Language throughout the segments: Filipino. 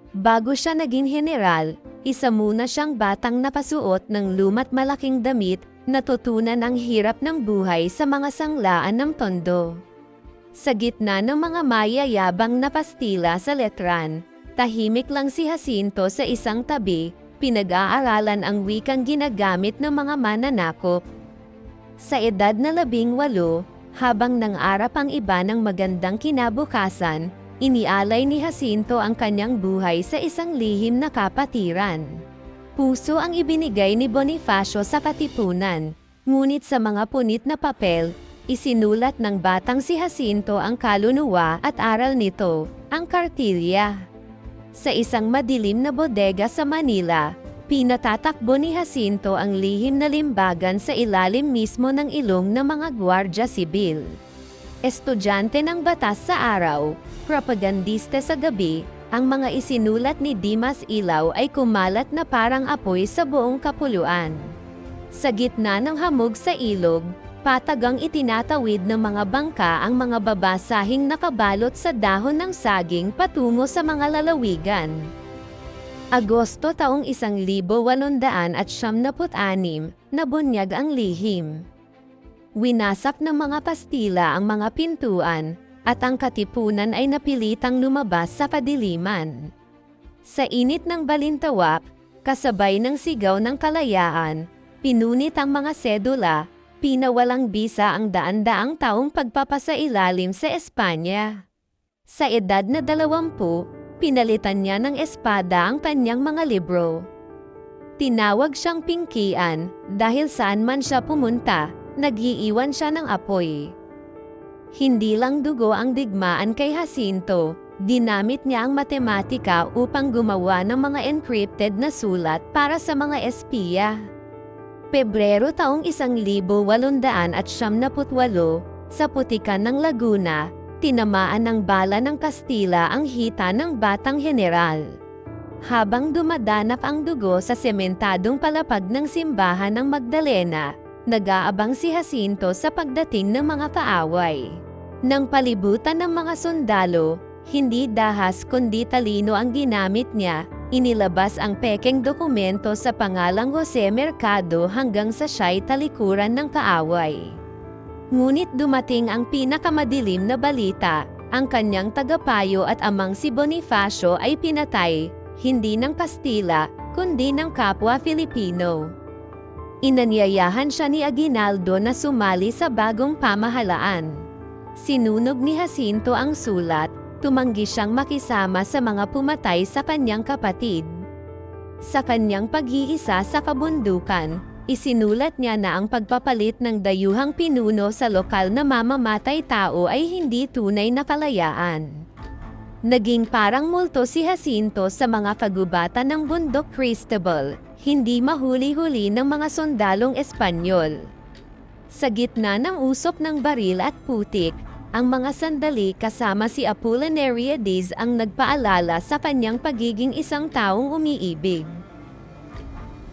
Bago siya naging general, isa muna siyang batang napasuot ng luma't malaking damit, natutunan ang hirap ng buhay sa mga sanglaan ng tondo. Sa gitna ng mga mayayabang na pastila sa letran, tahimik lang si Jacinto sa isang tabi, pinag-aaralan ang wikang ginagamit ng mga mananakop. Sa edad na 18, habang nangarap ang iba ng magandang kinabukasan, inialay ni Jacinto ang kanyang buhay sa isang lihim na kapatiran. Puso ang ibinigay ni Bonifacio sa katipunan, ngunit sa mga punit na papel, isinulat ng batang si Jacinto ang kaluluwa at aral nito, ang kartilya. Sa isang madilim na bodega sa Manila, pinatatakbo ni Jacinto ang lihim na limbagan sa ilalim mismo ng ilong ng mga gwardya sibil. Estudyante ng batas sa araw, propagandista sa gabi, ang mga isinulat ni Dimas Ilaw ay kumalat na parang apoy sa buong kapuluan. Sa gitna ng hamog sa ilog, patagang itinatawid ng mga bangka ang mga babasahing nakabalot sa dahon ng saging patungo sa mga lalawigan. Agosto taong 1876, nabunyag ang lihim. Winasak ng mga pastila ang mga pintuan, at ang katipunan ay napilitang lumabas sa kadiliman. Sa init ng balintawak, kasabay ng sigaw ng kalayaan, pinunit ang mga sedula, pinawalang bisa ang daan-daang taong pagpapasailalim sa Espanya. Sa edad na 20, pinalitan niya ng espada ang kanyang mga libro. Tinawag siyang pingkian, dahil saan man siya pumunta, nag-iiwan siya ng apoy. Hindi lang dugo ang digmaan kay Jacinto, dinamit niya ang matematika upang gumawa ng mga encrypted na sulat para sa mga espiya. Pebrero taong 1878, sa putikan ng Laguna, tinamaan ng bala ng Kastila ang hita ng batang general. Habang dumadanap ang dugo sa sementadong palapag ng simbahan ng Magdalena, nag-aabang si Jacinto sa pagdating ng mga kaaway. Nang palibutan ng mga sundalo, hindi dahas kundi talino ang ginamit niya, inilabas ang pekeng dokumento sa pangalang Jose Mercado hanggang sa siya'y talikuran ng kaaway. Ngunit dumating ang pinakamadilim na balita, ang kanyang tagapayo at amang si Bonifacio ay pinatay, hindi ng Kastila, kundi ng kapwa Filipino. Inanyayahan siya ni Aguinaldo na sumali sa bagong pamahalaan. Sinunog ni Jacinto ang sulat, tumanggi siyang makisama sa mga pumatay sa kanyang kapatid. Sa kanyang pag-iisa sa kabundukan, isinulat niya na ang pagpapalit ng dayuhang pinuno sa lokal na mamamatay tao ay hindi tunay na kalayaan. Naging parang multo si Jacinto sa mga kagubatan ng bundok Cristobal, hindi mahuli-huli ng mga sundalong Espanyol. Sa gitna ng usok ng baril at putik, ang mga sandali kasama si Apolinario Diaz ang nagpaalala sa kanyang pagiging isang taong umiibig.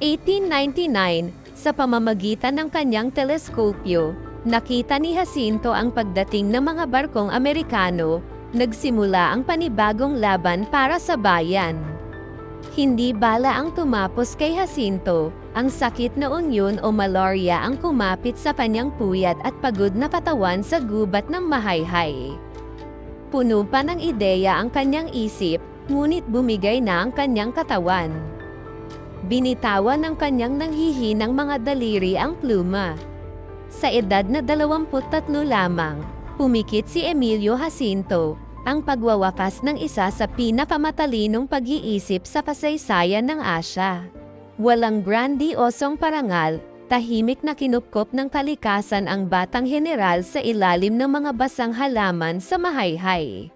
1899, sa pamamagitan ng kanyang teleskopyo, nakita ni Jacinto ang pagdating ng mga barkong Amerikano, nagsimula ang panibagong laban para sa bayan. Hindi bala ang tumapos kay Jacinto, ang sakit na unyon o malaria ang kumapit sa kanyang puyat at pagod na katawan sa gubat ng mahayhay. Puno pa ng ideya ang kanyang isip, ngunit bumigay na ang kanyang katawan. Binitawan ng kanyang nanghihinang mga daliri ang pluma. Sa edad na 23 lamang, pumikit si Emilio Jacinto, ang pagwawakas ng isa sa pinakamatalinong pag-iisip sa kasaysayan ng Asya. Walang grandiosong parangal, tahimik na kinupkop ng kalikasan ang batang general sa ilalim ng mga basang halaman sa mahayhay.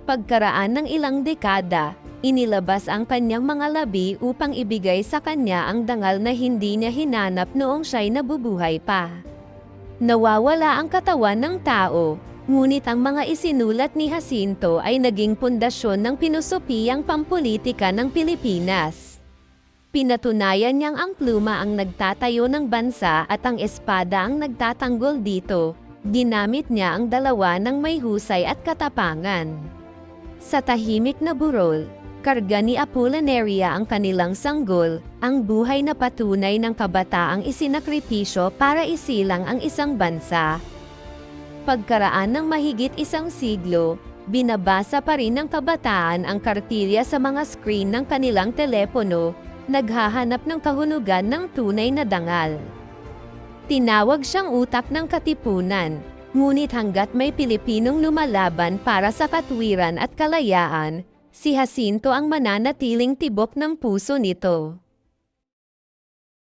Pagkaraan ng ilang dekada, inilabas ang kanyang mga labi upang ibigay sa kanya ang dangal na hindi niya hinanap noong siya'y nabubuhay pa. Nawawala ang katawan ng tao, ngunit ang mga isinulat ni Jacinto ay naging pundasyon ng pinusupiyang pampolitika ng Pilipinas. Pinatunayan niyang ang pluma ang nagtatayo ng bansa at ang espada ang nagtatanggol dito. Ginamit niya ang dalawa ng may husay at katapangan. Sa tahimik na burol, Ikinarga ni Apolinaria ang kanilang sanggol, ang buhay na patunay ng kabataang isinakripisyo para isilang ang isang bansa. Pagkaraan ng mahigit isang siglo, binabasa pa rin ng kabataan ang kartilya sa mga screen ng kanilang telepono, naghahanap ng kahulugan ng tunay na dangal. Tinawag siyang utak ng katipunan, ngunit hanggat may Pilipinong lumalaban para sa katwiran at kalayaan, si Jacinto ang mananatiling tibok ng puso nito.